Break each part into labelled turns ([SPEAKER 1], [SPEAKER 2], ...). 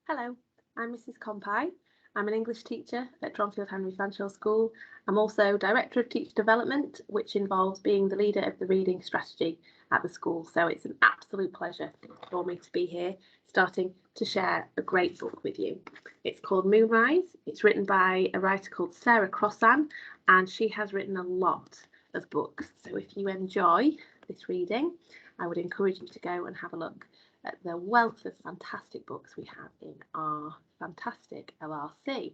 [SPEAKER 1] Hello, I'm Mrs. Compey. I'm an English teacher at Dronfield Henry Fanshawe School. I'm also Director of Teacher Development, which involves being the leader of the reading strategy at the school. So it's an absolute pleasure for me to be here, starting to share a great book with you. It's called Moonrise. It's written by a writer called Sarah Crossan, and she has written a lot of books. So if you enjoy this reading, I would encourage you to go and have a look at the wealth of fantastic books we have in our fantastic LRC.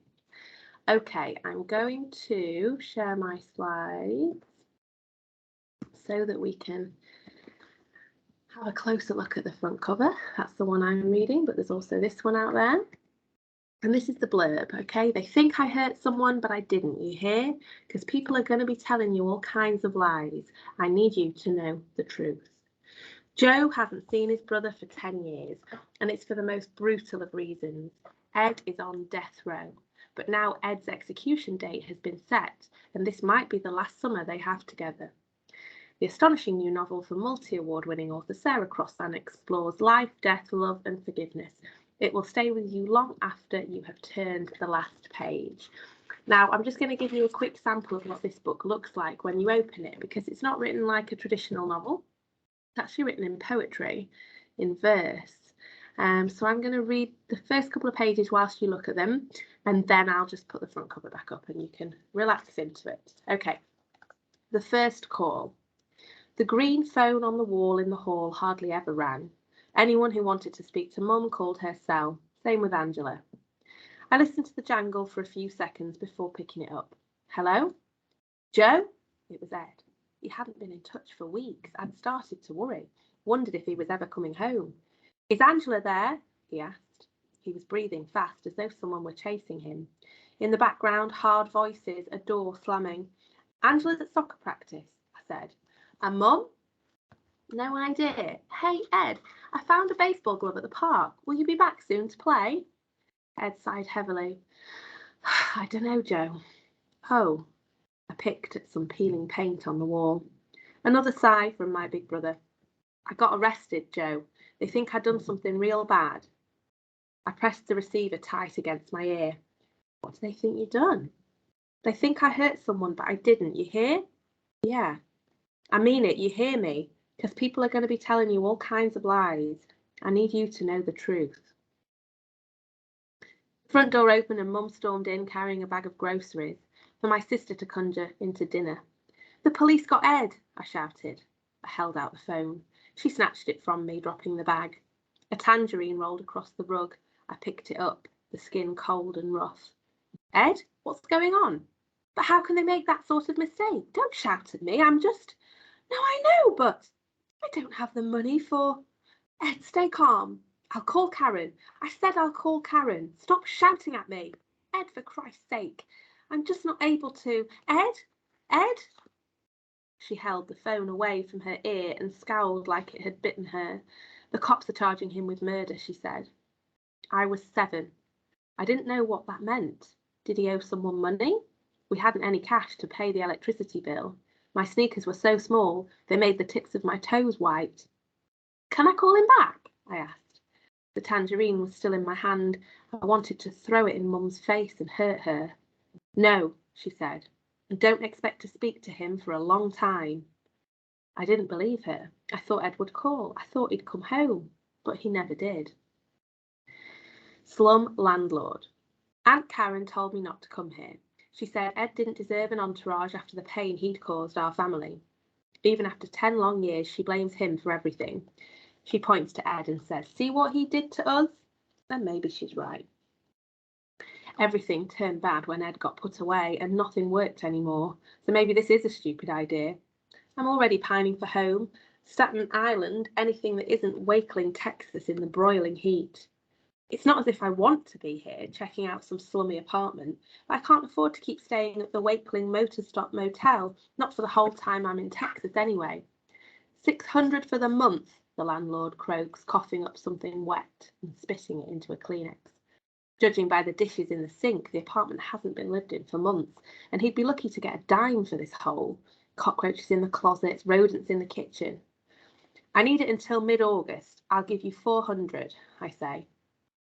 [SPEAKER 1] Okay, I'm going to share my slides so that we can have a closer look at the front cover. That's the one I'm reading, but there's also this one out there. And this is the blurb, okay? They think I hurt someone, but I didn't, you hear? Because people are going to be telling you all kinds of lies. I need you to know the truth. Joe hasn't seen his brother for 10 years, and it's for the most brutal of reasons. Ed is on death row, but now Ed's execution date has been set, and this might be the last summer they have together. The astonishing new novel from multi-award-winning author Sarah Crossan explores life, death, love, and forgiveness. It will stay with you long after you have turned the last page. Now, I'm just going to give you a quick sample of what this book looks like when you open it, because it's not written like a traditional novel. It's actually written in poetry, in verse. So I'm going to read the first couple of pages whilst you look at them, and then I'll just put the front cover back up and you can relax into it. Okay, the first call. The green phone on the wall in the hall hardly ever rang. Anyone who wanted to speak to Mum called her cell. Same with Angela. I listened to the jangle for a few seconds before picking it up. Hello? Joe? It was Ed. He hadn't been in touch for weeks. I'd started to worry, wondered if he was ever coming home. Is Angela there? He asked. He was breathing fast, as though someone were chasing him. In the background, hard voices, a door slamming. Angela's at soccer practice, I said. And Mum? No idea. Hey, Ed, I found a baseball glove at the park. Will you be back soon to play? Ed sighed heavily. I don't know, Joe. Oh. I picked at some peeling paint on the wall. Another sigh from my big brother. I got arrested, Joe. They think I'd done something real bad. I pressed the receiver tight against my ear. What do they think you've done? They think I hurt someone, but I didn't, you hear? Yeah. I mean it, you hear me? Because people are going to be telling you all kinds of lies. I need you to know the truth. The front door opened and Mum stormed in carrying a bag of groceries for my sister to conjure into dinner. The police got Ed, I shouted. I held out the phone. She snatched it from me, dropping the bag. A tangerine rolled across the rug. I picked it up, the skin cold and rough. Ed, what's going on? But how can they make that sort of mistake? Don't shout at me, I'm just... No, I know, but I don't have the money for... Ed, stay calm. I'll call Karen. I said I'll call Karen. Stop shouting at me. Ed, for Christ's sake. I'm just not able to. Ed? Ed? She held the phone away from her ear and scowled like it had bitten her. The cops are charging him with murder, she said. I was 7. I didn't know what that meant. Did he owe someone money? We hadn't any cash to pay the electricity bill. My sneakers were so small, they made the tips of my toes white. Can I call him back? I asked. The tangerine was still in my hand. I wanted to throw it in Mum's face and hurt her. No, she said, and don't expect to speak to him for a long time. I didn't believe her. I thought Ed would call. I thought he'd come home, but he never did. Slum landlord. Aunt Karen told me not to come here. She said Ed didn't deserve an entourage after the pain he'd caused our family. Even after 10 long years, she blames him for everything. She points to Ed and says, see what he did to us? And maybe she's right. Everything turned bad when Ed got put away and nothing worked anymore, so maybe this is a stupid idea. I'm already pining for home. Staten Island, anything that isn't Wakeling, Texas in the broiling heat. It's not as if I want to be here, checking out some slummy apartment, but I can't afford to keep staying at the Wakeling Motor Stop Motel, not for the whole time I'm in Texas anyway. $600 for the month, the landlord croaks, coughing up something wet and spitting it into a Kleenex. Judging by the dishes in the sink, the apartment hasn't been lived in for months, and he'd be lucky to get a dime for this hole. Cockroaches in the closets, rodents in the kitchen. I need it until mid-August. I'll give you $400, I say.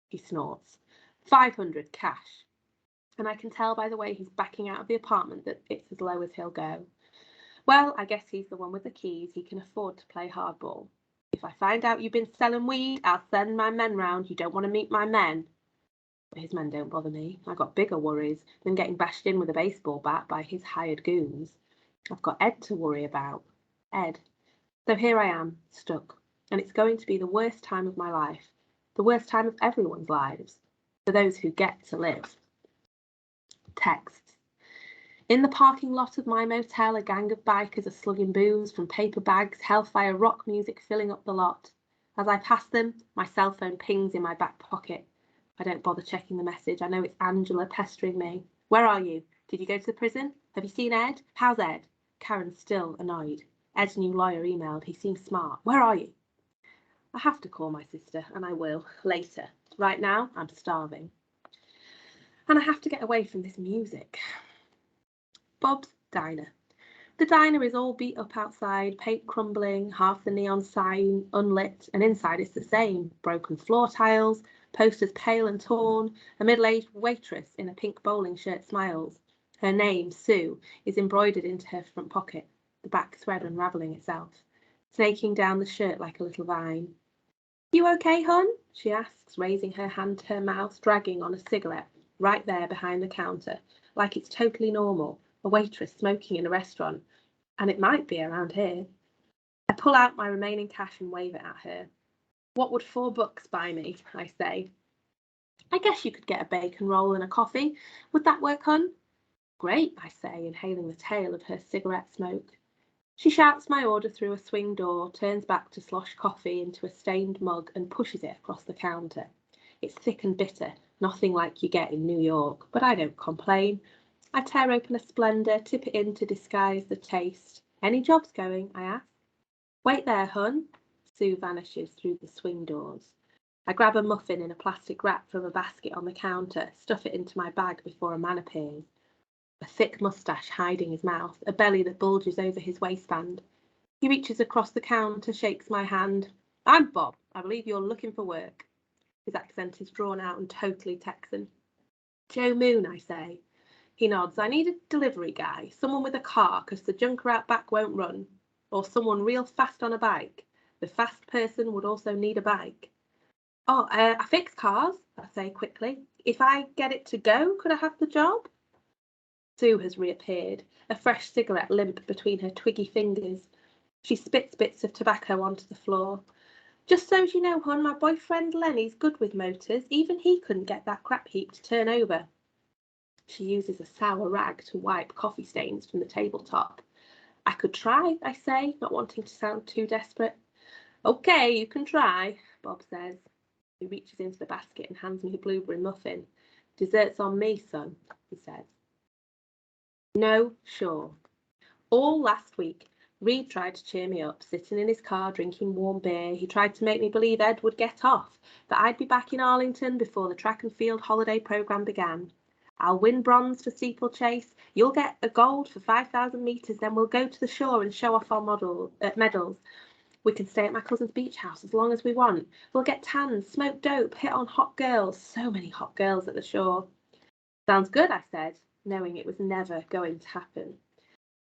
[SPEAKER 1] He snorts. 500 cash. And I can tell by the way he's backing out of the apartment that it's as low as he'll go. Well, I guess he's the one with the keys. He can afford to play hardball. If I find out you've been selling weed, I'll send my men round. You don't want to meet my men. But his men don't bother me. I've got bigger worries than getting bashed in with a baseball bat by his hired goons. I've got Ed to worry about. Ed. So here I am, stuck. And it's going to be the worst time of my life. The worst time of everyone's lives. For those who get to live. Texts. In the parking lot of my motel, a gang of bikers are slugging booze from paper bags, hellfire rock music filling up the lot. As I pass them, my cell phone pings in my back pocket. I don't bother checking the message. I know it's Angela pestering me. Where are you? Did you go to the prison? Have you seen Ed? How's Ed? Karen's still annoyed. Ed's new lawyer emailed. He seems smart. Where are you? I have to call my sister, and I will, later. Right now, I'm starving. And I have to get away from this music. Bob's Diner. The diner is all beat up outside, paint crumbling, half the neon sign unlit, and inside it's the same. Broken floor tiles, posters pale and torn, a middle-aged waitress in a pink bowling shirt smiles. Her name, Sue, is embroidered into her front pocket, the back thread unravelling itself, snaking down the shirt like a little vine. You okay, hon? She asks, raising her hand to her mouth, dragging on a cigarette, right there behind the counter, like it's totally normal. A waitress smoking in a restaurant, and it might be around here. I pull out my remaining cash and wave it at her. What would $4 buy me? I say. I guess you could get a bacon roll and a coffee. Would that work, hon? Great, I say, inhaling the tail of her cigarette smoke. She shouts my order through a swing door, turns back to slosh coffee into a stained mug and pushes it across the counter. It's thick and bitter, nothing like you get in New York, but I don't complain. I tear open a Splendor, tip it in to disguise the taste. Any jobs going? I ask. Wait there, hun. Sue vanishes through the swing doors. I grab a muffin in a plastic wrap from a basket on the counter, stuff it into my bag before a man appears. A thick moustache hiding his mouth, a belly that bulges over his waistband. He reaches across the counter, shakes my hand. I'm Bob. I believe you're looking for work. His accent is drawn out and totally Texan. Joe Moon, I say. He nods. I need a delivery guy, someone with a car, because the junker out back won't run, or someone real fast on a bike. The fast person would also need a bike. Oh, I fix cars, I say quickly. If I get it to go, could I have the job? Sue has reappeared, a fresh cigarette limp between her twiggy fingers. She spits bits of tobacco onto the floor. Just so you know, hon, my boyfriend Lenny's good with motors. Even he couldn't get that crap heap to turn over. She uses a sour rag to wipe coffee stains from the tabletop. I could try, I say, not wanting to sound too desperate. Okay, you can try, Bob says. He reaches into the basket and hands me a blueberry muffin. Dessert's on me, son, he says. No, sure. All last week, Reed tried to cheer me up, sitting in his car drinking warm beer. He tried to make me believe Ed would get off, that I'd be back in Arlington before the track and field holiday programme began. I'll win bronze for steeplechase. You'll get a gold for 5,000 metres. Then we'll go to the shore and show off our medals. We can stay at my cousin's beach house as long as we want. We'll get tans, smoke dope, hit on hot girls. So many hot girls at the shore. Sounds good, I said, knowing it was never going to happen.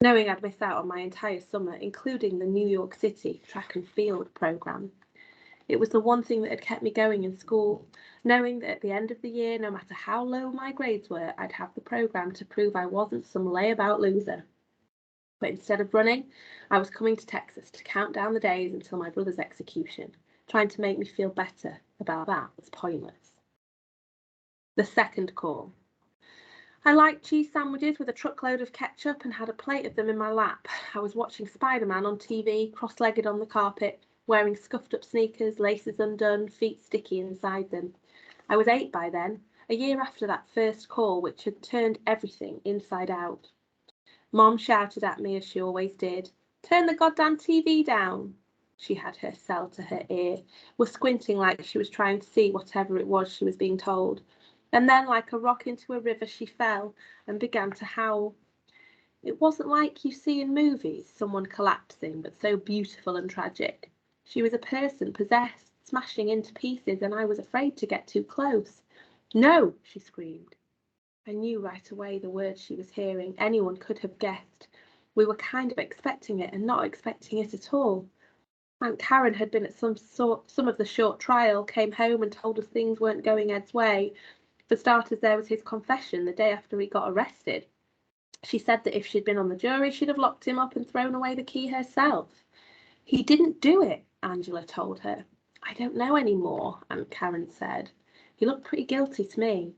[SPEAKER 1] Knowing I'd miss out on my entire summer, including the New York City track and field programme. It was the one thing that had kept me going in school, knowing that at the end of the year, no matter how low my grades were, I'd have the programme to prove I wasn't some layabout loser. But instead of running, I was coming to Texas to count down the days until my brother's execution. Trying to make me feel better about that was pointless. The second call. I liked cheese sandwiches with a truckload of ketchup and had a plate of them in my lap. I was watching Spider-Man on TV, cross-legged on the carpet, wearing scuffed-up sneakers, laces undone, feet sticky inside them. I was 8 by then, a year after that first call which had turned everything inside out. Mom shouted at me as she always did, "Turn the goddamn TV down." She had her cell to her ear, was squinting like she was trying to see whatever it was she was being told. And then, like a rock into a river, she fell and began to howl. It wasn't like you see in movies, someone collapsing, but so beautiful and tragic. She was a person possessed, smashing into pieces, and I was afraid to get too close. No, she screamed. I knew right away the words she was hearing. Anyone could have guessed. We were kind of expecting it and not expecting it at all. Aunt Karen had been at some of the short trial, came home and told us things weren't going Ed's way. For starters, there was his confession the day after he got arrested. She said that if she'd been on the jury, she'd have locked him up and thrown away the key herself. He didn't do it, Angela told her. I don't know anymore, Aunt Karen said. He looked pretty guilty to me.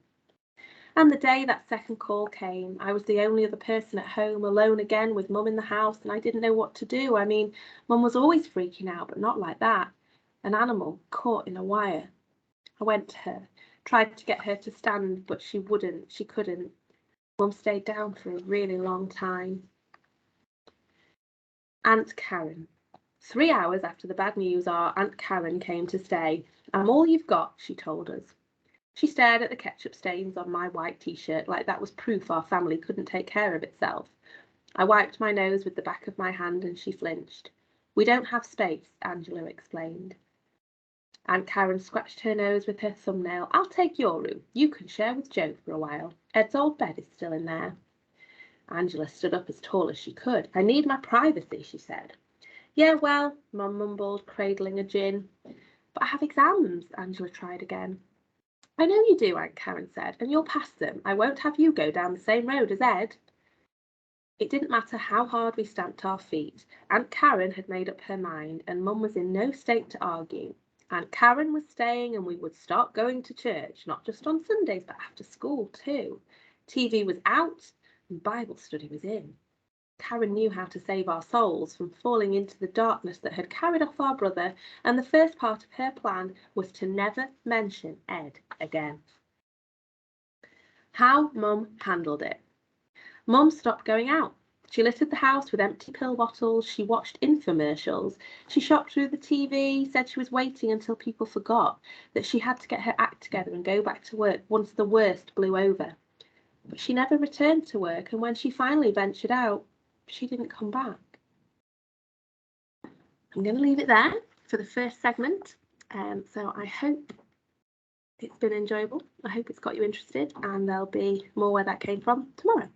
[SPEAKER 1] And the day that second call came, I was the only other person at home, alone again with Mum in the house, and I didn't know what to do. I mean, Mum was always freaking out, but not like that. An animal caught in a wire. I went to her, tried to get her to stand, but she wouldn't, she couldn't. Mum stayed down for a really long time. Aunt Karen. 3 hours after the bad news, our Aunt Karen came to stay. I'm all you've got, she told us. She stared at the ketchup stains on my white t-shirt like that was proof our family couldn't take care of itself. I wiped my nose with the back of my hand and she flinched. We don't have space, Angela explained. Aunt Karen scratched her nose with her thumbnail. I'll take your room. You can share with Joe for a while. Ed's old bed is still in there. Angela stood up as tall as she could. I need my privacy, she said. Yeah, well, Mum mumbled, cradling a gin. But I have exams, Angela tried again. I know you do, Aunt Karen said, and you'll pass them. I won't have you go down the same road as Ed. It didn't matter how hard we stamped our feet. Aunt Karen had made up her mind, and Mum was in no state to argue. Aunt Karen was staying, and we would start going to church, not just on Sundays, but after school too. TV was out, and Bible study was in. Karen knew how to save our souls from falling into the darkness that had carried off our brother, and the first part of her plan was to never mention Ed again. How Mum handled it. Mum stopped going out. She littered the house with empty pill bottles. She watched infomercials. She shopped through the TV, said she was waiting until people forgot that she had to get her act together and go back to work once the worst blew over. But she never returned to work, and when she finally ventured out, she didn't come back. I'm going to leave it there for the first segment. So I hope it's been enjoyable. I hope it's got you interested, and there'll be more where that came from tomorrow.